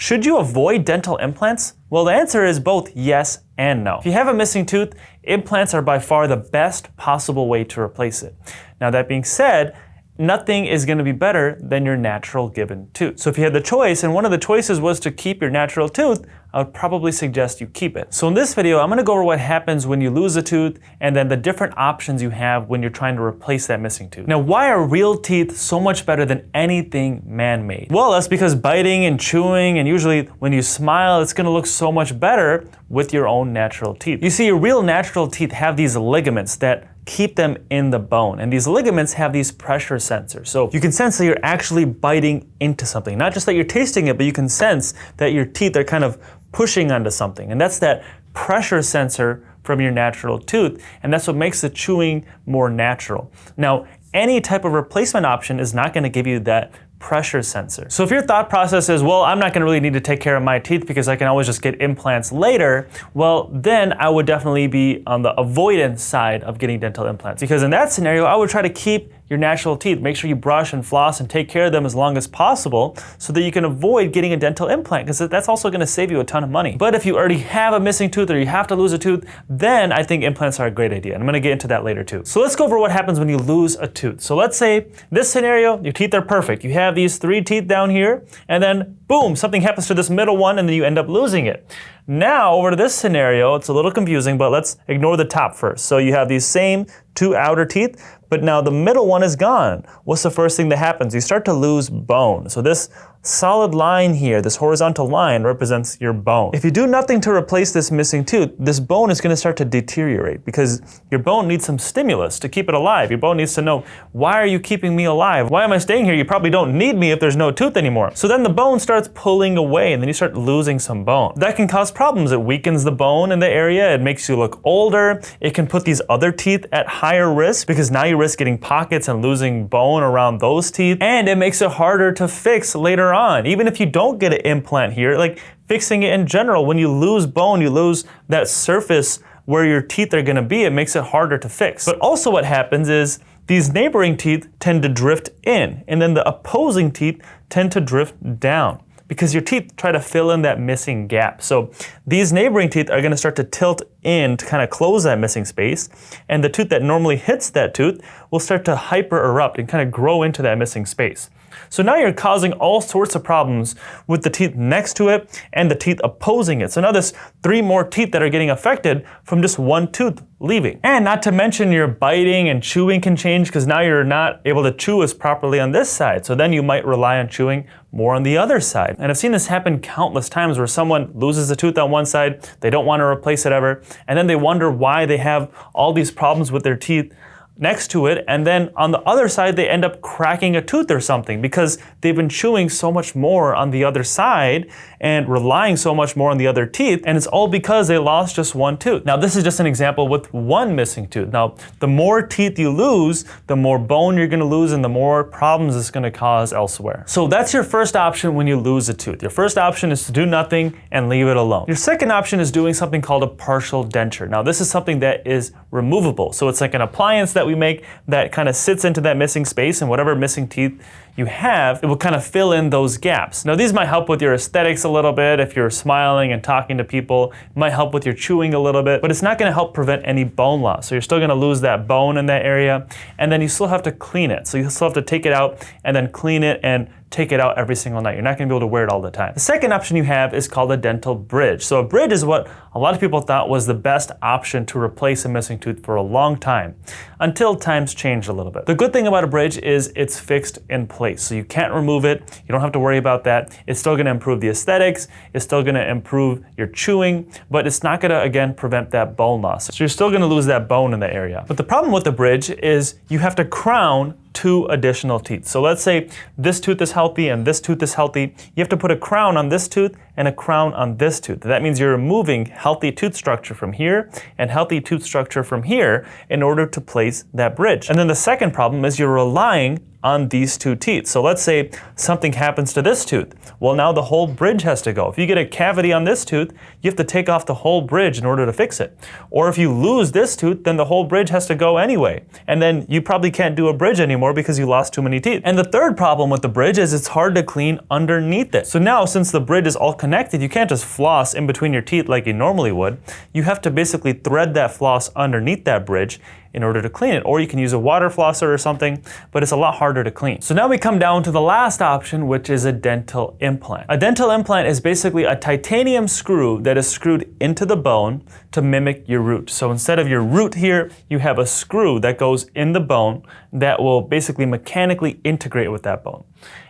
Should you avoid dental implants? Well, the answer is both yes and no. If you have a missing tooth, implants are by far the best possible way to replace it. Now, that being said, nothing is going to be better than your natural given tooth. So if you had the choice, and one of the choices was to keep your natural tooth, I would probably suggest you keep it. So in this video, I'm going to go over what happens when you lose a tooth and then the different options you have when you're trying to replace that missing tooth. Now, why are real teeth so much better than anything man-made? Well, that's because biting and chewing, and usually when you smile, it's going to look so much better with your own natural teeth. You see, your real natural teeth have these ligaments that keep them in the bone. And these ligaments have these pressure sensors. So you can sense that you're actually biting into something. Not just that you're tasting it, but you can sense that your teeth are kind of pushing onto something. And that's that pressure sensor from your natural tooth. And that's what makes the chewing more natural. Now, any type of replacement option is not going to give you that pressure sensor. So if your thought process is, well, I'm not going to really need to take care of my teeth because I can always just get implants later, well, then I would definitely be on the avoidance side of getting dental implants. Because in that scenario, I would try to keep your natural teeth. Make sure you brush and floss and take care of them as long as possible so that you can avoid getting a dental implant, because that's also going to save you a ton of money. But if you already have a missing tooth or you have to lose a tooth, then I think implants are a great idea. And I'm going to get into that later too. So let's go over what happens when you lose a tooth. So let's say this scenario, your teeth are perfect. You have these 3 teeth down here, and then boom, something happens to this middle one and then you end up losing it. Now, over to this scenario, it's a little confusing, but let's ignore the top first. So you have these same 2 outer teeth, but now the middle one is gone. What's the first thing that happens? You start to lose bone. So this solid line here, this horizontal line, represents your bone. If you do nothing to replace this missing tooth, this bone is going to start to deteriorate because your bone needs some stimulus to keep it alive. Your bone needs to know, why are you keeping me alive? Why am I staying here? You probably don't need me if there's no tooth anymore. So then the bone starts pulling away and then you start losing some bone. That can cause problems. It weakens the bone in the area. It makes you look older. It can put these other teeth at higher risk because now you risk getting pockets and losing bone around those teeth. And it makes it harder to fix later on. Even if you don't get an implant here, like fixing it in general, when you lose bone, you lose that surface where your teeth are going to be. It makes it harder to fix. But also what happens is these neighboring teeth tend to drift in, and then the opposing teeth tend to drift down, because your teeth try to fill in that missing gap. So these neighboring teeth are going to start to tilt in to kind of close that missing space, and the tooth that normally hits that tooth will start to hyper erupt and kind of grow into that missing space. So now you're causing all sorts of problems with the teeth next to it and the teeth opposing it. So now there's 3 more teeth that are getting affected from just 1 tooth leaving. And not to mention your biting and chewing can change because now you're not able to chew as properly on this side. So then you might rely on chewing more on the other side. And I've seen this happen countless times where someone loses a tooth on one side, they don't want to replace it ever, and then they wonder why they have all these problems with their teeth next to it, and then on the other side they end up cracking a tooth or something because they've been chewing so much more on the other side and relying so much more on the other teeth, and it's all because they lost just 1 tooth. Now this is just an example with 1 missing tooth. Now the more teeth you lose, the more bone you're going to lose and the more problems it's going to cause elsewhere. So that's your first option when you lose a tooth. Your first option is to do nothing and leave it alone. Your second option is doing something called a partial denture. Now this is something that is removable. So it's like an appliance that we make that kind of sits into that missing space, and whatever missing teeth you have, it will kind of fill in those gaps. Now these might help with your aesthetics a little bit. If you're smiling and talking to people, it might help with your chewing a little bit, but it's not going to help prevent any bone loss. So you're still going to lose that bone in that area, and then you still have to clean it. So you still have to take it out and then clean it and take it out every single night. You're not going to be able to wear it all the time. The second option you have is called a dental bridge. So a bridge is what a lot of people thought was the best option to replace a missing tooth for a long time, until times changed a little bit. The good thing about a bridge is it's fixed in place. So you can't remove it. You don't have to worry about that. It's still going to improve the aesthetics. It's still going to improve your chewing, but it's not going to, again, prevent that bone loss. So you're still going to lose that bone in the area. But the problem with the bridge is you have to crown 2 additional teeth. So let's say this tooth is healthy and this tooth is healthy. You have to put a crown on this tooth and a crown on this tooth. That means you're removing healthy tooth structure from here and healthy tooth structure from here in order to place that bridge. And then the second problem is you're relying on these two teeth. So let's say something happens to this tooth. Well, now the whole bridge has to go. If you get a cavity on this tooth, you have to take off the whole bridge in order to fix it. Or if you lose this tooth, then the whole bridge has to go anyway. And then you probably can't do a bridge anymore because you lost too many teeth. And the third problem with the bridge is it's hard to clean underneath it. So now, since the bridge is all connected, you can't just floss in between your teeth like you normally would. You have to basically thread that floss underneath that bridge in order to clean it. Or you can use a water flosser or something, but it's a lot harder to clean. So now we come down to the last option, which is a dental implant. A dental implant is basically a titanium screw that is screwed into the bone to mimic your root. So instead of your root here, you have a screw that goes in the bone that will basically mechanically integrate with that bone.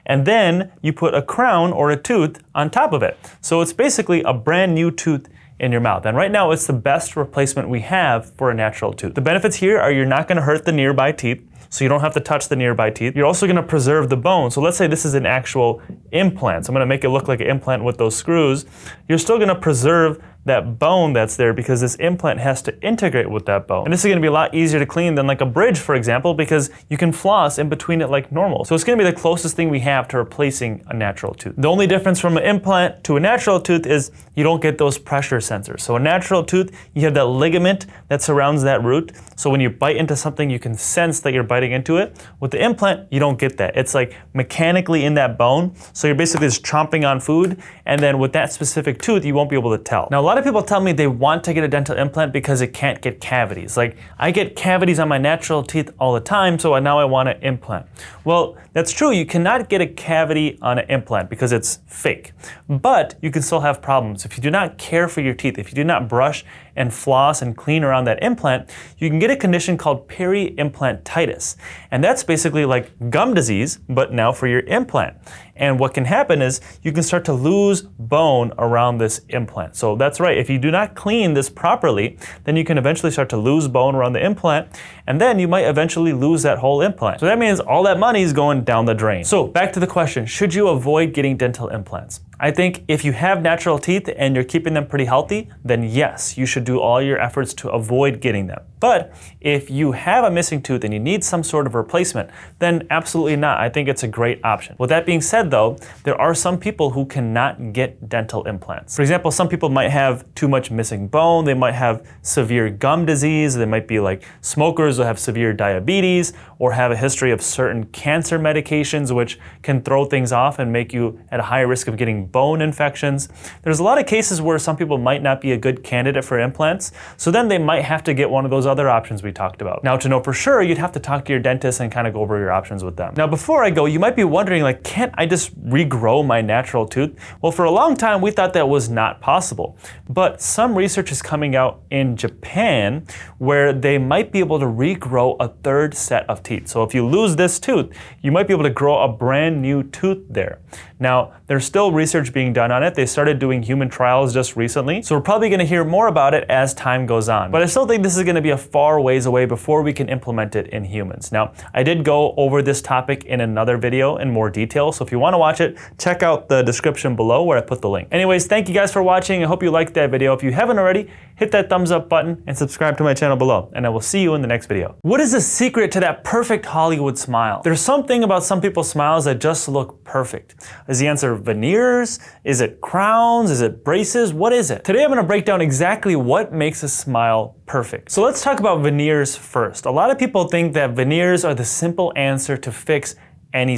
And then you put a crown or a tooth on top of it. So it's basically a brand new tooth in your mouth. And right now it's the best replacement we have for a natural tooth. The benefits here are you're not going to hurt the nearby teeth, so you don't have to touch the nearby teeth. You're also going to preserve the bone. So let's say this is an actual implant. So I'm going to make it look like an implant with those screws. You're still going to preserve that bone that's there because this implant has to integrate with that bone. And this is going to be a lot easier to clean than like a bridge, for example, because you can floss in between it like normal. So it's going to be the closest thing we have to replacing a natural tooth. The only difference from an implant to a natural tooth is you don't get those pressure sensors. So a natural tooth, you have that ligament that surrounds that root. So when you bite into something, you can sense that you're biting into it. With the implant, you don't get that. It's like mechanically in that bone. So you're basically just chomping on food. And then with that specific tooth, you won't be able to tell. Now, a lot of people tell me they want to get a dental implant because it can't get cavities. Like, I get cavities on my natural teeth all the time, so now I want an implant. Well, that's true. You cannot get a cavity on an implant because it's fake. But you can still have problems. If you do not care for your teeth, if you do not brush and floss and clean around that implant, you can get a condition called peri-implantitis. And that's basically like gum disease, but now for your implant. And what can happen is you can start to lose bone around this implant. So that's right, if you do not clean this properly, then you can eventually start to lose bone around the implant, and then you might eventually lose that whole implant. So that means all that money is going down the drain. So back to the question, should you avoid getting dental implants? I think if you have natural teeth and you're keeping them pretty healthy, then yes, you should do all your efforts to avoid getting them. But if you have a missing tooth and you need some sort of replacement, then absolutely not. I think it's a great option. With that being said though, there are some people who cannot get dental implants. For example, some people might have too much missing bone, they might have severe gum disease, they might be like smokers who have severe diabetes, or have a history of certain cancer medications which can throw things off and make you at a higher risk of getting bone infections. There's a lot of cases where some people might not be a good candidate for implants, so then they might have to get one of those other options we talked about. Now, to know for sure, you'd have to talk to your dentist and kind of go over your options with them. Now, before I go, you might be wondering, like, can't I just regrow my natural tooth? Well, for a long time, we thought that was not possible. But some research is coming out in Japan where they might be able to regrow a third set of teeth. So if you lose this tooth, you might be able to grow a brand new tooth there. Now, there's still research being done on it. They started doing human trials just recently, so we're probably going to hear more about it as time goes on. But I still think this is going to be a far ways away before we can implement it in humans. Now, I did go over this topic in another video in more detail, so if you want to watch it, check out the description below where I put the link. Anyways, thank you guys for watching. I hope you liked that video. If you haven't already, hit that thumbs up button and subscribe to my channel below, and I will see you in the next video. What is the secret to that perfect Hollywood smile? There's something about some people's smiles that just look perfect. Is the answer veneers? Is it crowns? Is it braces? What is it? Today I'm going to break down exactly what makes a smile perfect. So let's talk about veneers first. A lot of people think that veneers are the simple answer to fix